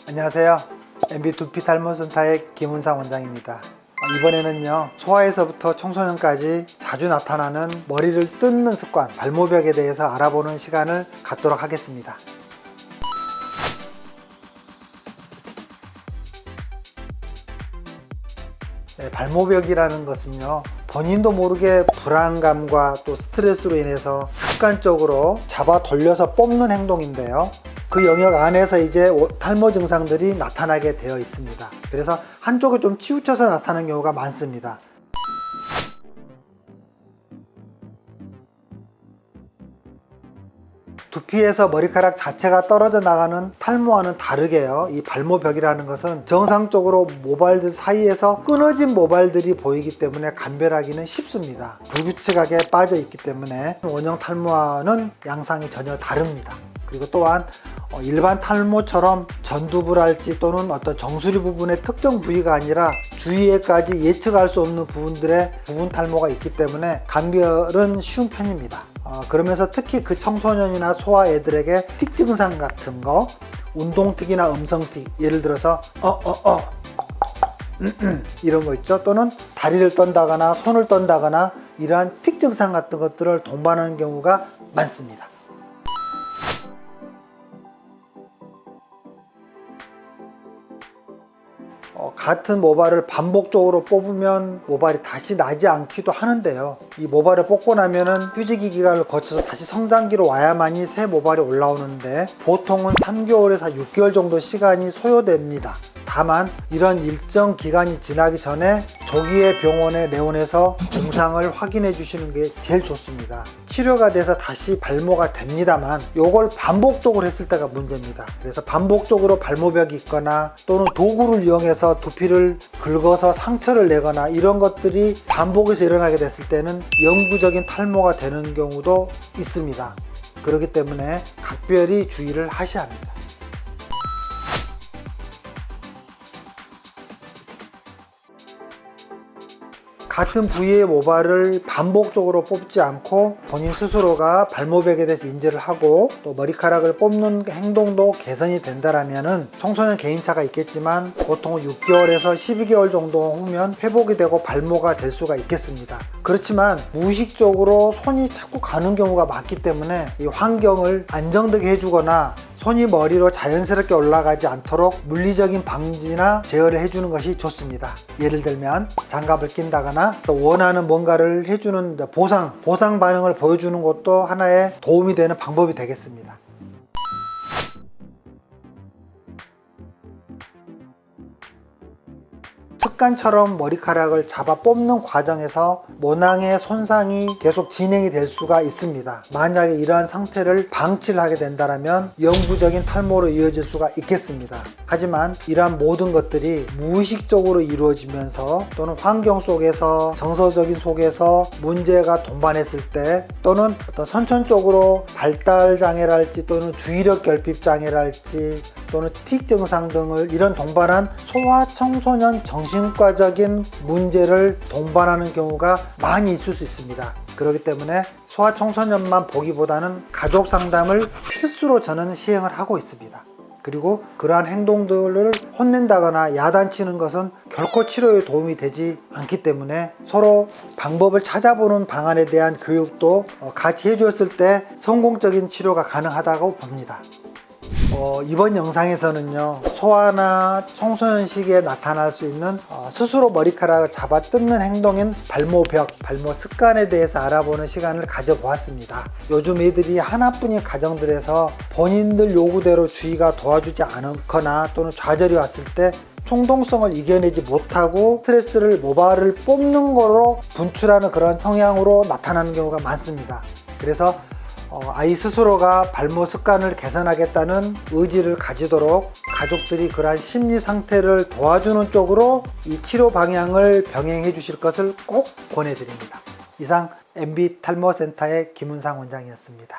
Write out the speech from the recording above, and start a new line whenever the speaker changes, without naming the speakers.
안녕하세요. MB 두피 탈모센터의 김은상 원장입니다. 이번에는요, 소아에서부터 청소년까지 자주 나타나는 머리를 뜯는 습관, 발모벽에 대해서 알아보는 시간을 갖도록 하겠습니다. 발모벽이라는 것은요, 본인도 모르게 불안감과 또 스트레스로 인해서 습관적으로 잡아 돌려서 뽑는 행동인데요, 그 영역 안에서 이제 탈모 증상들이 나타나게 되어 있습니다. 그래서 한쪽에 좀 치우쳐서 나타나는 경우가 많습니다. 두피에서 머리카락 자체가 떨어져 나가는 탈모와는 다르게요, 이 발모벽이라는 것은 정상적으로 모발들 사이에서 끊어진 모발들이 보이기 때문에 감별하기는 쉽습니다. 불규칙하게 빠져 있기 때문에 원형 탈모와는 양상이 전혀 다릅니다. 그리고 또한 일반 탈모처럼 전두부랄지 또는 어떤 정수리 부분의 특정 부위가 아니라 주위에까지 예측할 수 없는 부분들의 부분 탈모가 있기 때문에 감별은 쉬운 편입니다. 그러면서 특히 그 청소년이나 소아 애들에게 틱 증상 같은 거, 운동틱이나 음성틱, 예를 들어서 이런 거 있죠. 또는 다리를 떤다거나 손을 떤다거나 이러한 틱 증상 같은 것들을 동반하는 경우가 많습니다. 같은 모발을 반복적으로 뽑으면 모발이 다시 나지 않기도 하는데요, 이 모발을 뽑고 나면은 휴지기 기간을 거쳐서 다시 성장기로 와야만이 새 모발이 올라오는데 보통은 3개월에서 6개월 정도 시간이 소요됩니다. 다만 이런 일정 기간이 지나기 전에 조기에 병원에 내원해서 증상을 확인해 주시는 게 제일 좋습니다. 치료가 돼서 다시 발모가 됩니다만 이걸 반복적으로 했을 때가 문제입니다. 그래서 반복적으로 발모벽이 있거나 또는 도구를 이용해서 두피를 긁어서 상처를 내거나 이런 것들이 반복해서 일어나게 됐을 때는 영구적인 탈모가 되는 경우도 있습니다. 그렇기 때문에 각별히 주의를 하셔야 합니다. 같은 부위의 모발을 반복적으로 뽑지 않고 본인 스스로가 발모벽에 대해서 인지를 하고 또 머리카락을 뽑는 행동도 개선이 된다면 청소년 개인차가 있겠지만 보통 6개월에서 12개월 정도 후면 회복이 되고 발모가 될 수가 있겠습니다. 그렇지만 무의식적으로 손이 자꾸 가는 경우가 많기 때문에 이 환경을 안정되게 해주거나 손이 머리로 자연스럽게 올라가지 않도록 물리적인 방지나 제어를 해주는 것이 좋습니다. 예를 들면 장갑을 낀다거나 또 원하는 뭔가를 해주는 보상 반응을 보여주는 것도 하나의 도움이 되는 방법이 되겠습니다. 습관처럼 머리카락을 잡아 뽑는 과정에서 모낭의 손상이 계속 진행이 될 수가 있습니다. 만약에 이러한 상태를 방치를 하게 된다면 영구적인 탈모로 이어질 수가 있겠습니다. 하지만 이러한 모든 것들이 무의식적으로 이루어지면서 또는 환경 속에서 정서적인 속에서 문제가 동반했을 때 또는 어떤 선천적으로 발달 장애랄지 또는 주의력 결핍 장애랄지 또는 틱 증상 등을 이런 동반한 소아 청소년 정신과적인 문제를 동반하는 경우가 많이 있을 수 있습니다. 그렇기 때문에 소아 청소년만 보기보다는 가족 상담을 필수로 저는 시행을 하고 있습니다. 그리고 그러한 행동들을 혼낸다거나 야단치는 것은 결코 치료에 도움이 되지 않기 때문에 서로 방법을 찾아보는 방안에 대한 교육도 같이 해주었을 때 성공적인 치료가 가능하다고 봅니다. 이번 영상에서는요, 소아나 청소년 시기에 나타날 수 있는 스스로 머리카락을 잡아 뜯는 행동인 발모벽, 발모 습관에 대해서 알아보는 시간을 가져보았습니다. 요즘 애들이 하나뿐인 가정들에서 본인들 요구대로 주위가 도와주지 않거나 또는 좌절이 왔을 때 충동성을 이겨내지 못하고 스트레스를 모발을 뽑는 거로 분출하는 그런 성향으로 나타나는 경우가 많습니다. 그래서 아이 스스로가 발모 습관을 개선하겠다는 의지를 가지도록 가족들이 그러한 심리 상태를 도와주는 쪽으로 이 치료 방향을 병행해 주실 것을 꼭 권해드립니다. 이상 MB 탈모센터의 김은상 원장이었습니다.